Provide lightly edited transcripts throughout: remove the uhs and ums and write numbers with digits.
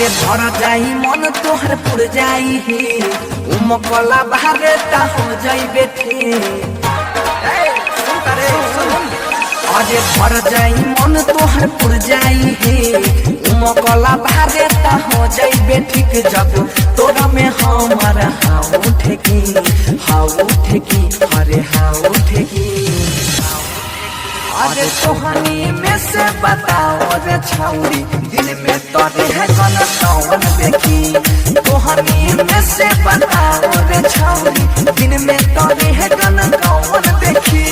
अरे भर जाई मन तोहर पुर जाई ही उमकला बाहरे ता हो जाई बेठी। अरे भर जाई मन तोहर पुर जाई ही उमकला बाहरे ता हो जाई बेठी। जब तोरा में हमारा हाँ उठेगी अरे हाँ उठेगी। अरे तोहनी में से बताओ रे छौरी दिन में तोरे है कौन कौन देखी। तोहनी में से बताओ रे छौरी दिन में तोरे है कौन कौन देखी।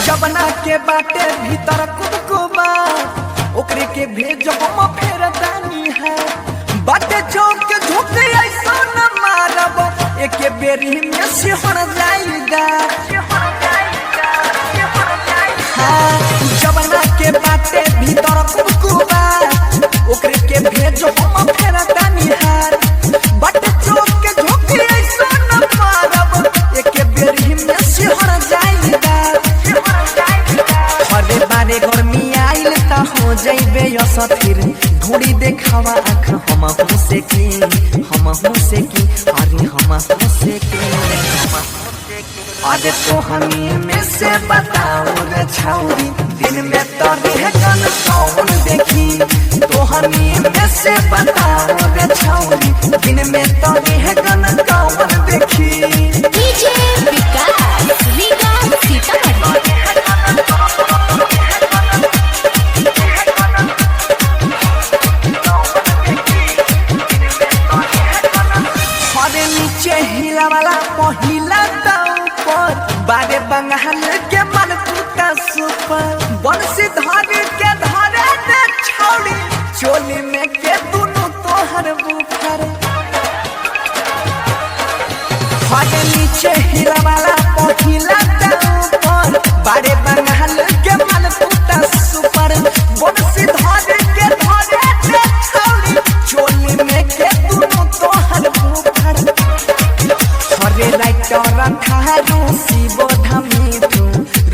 जबना के बाटे भीतर कुबकुबा ओकरे के भेज हम फेर दानी है। बाटे चौक के झोंके ऐसा न मारब एक बेरी में सिहर जाएगा। हाँ जबना के बाटे भीतर कुबकुबा ओकरे के भेज हम फेर दानी है। बाटे चौक के झोंके ऐसा न मारब एक बेरी में सिहर जाएगा। अरे बारे गर्मी आइल ता हो जाइबे असथिर घोड़ी देखावा आँख हम हो से की अरे हम हो से की। अरे तोहनी में से बताओ रे छौरी दिन में तोरे है कौन कौन देखी। तोहनी में से बताओ रे छौरी दिन में तोरे है कौन कौन देखी। डीजे विकास सीतामढ़ी। हिला वाला पहिला ऊपर बारे बंगाल के मन टूटा सुपर बंसी धरे के धरे ने छौड़ी चोली में के दोनों तोहर बुफर। हरे नीचे हिला वाला पहिला ऊपर बारे बंगाल के मन टूटा सुपर बंसी धरे के धरे ने छौड़ी चोली में के दोनों तोहर बुफर। अरे राइटर थारू शिवो धमिठू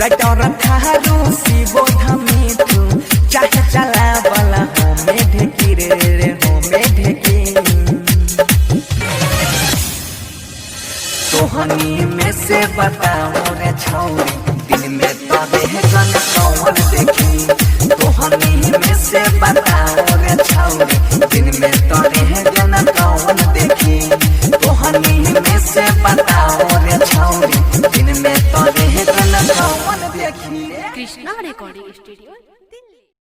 राइटर थारू शिवो धमिठू चाहे चला वाला हो में ढेकी रे हो में ढेकी। तोहनी में से बताओ रे छौरी दिन में तोरे है कौन कौन देखी। तोहनी में से बताओ रे छौरी दिन में तोरे है कौन कौन देखी। तोहनी में से बता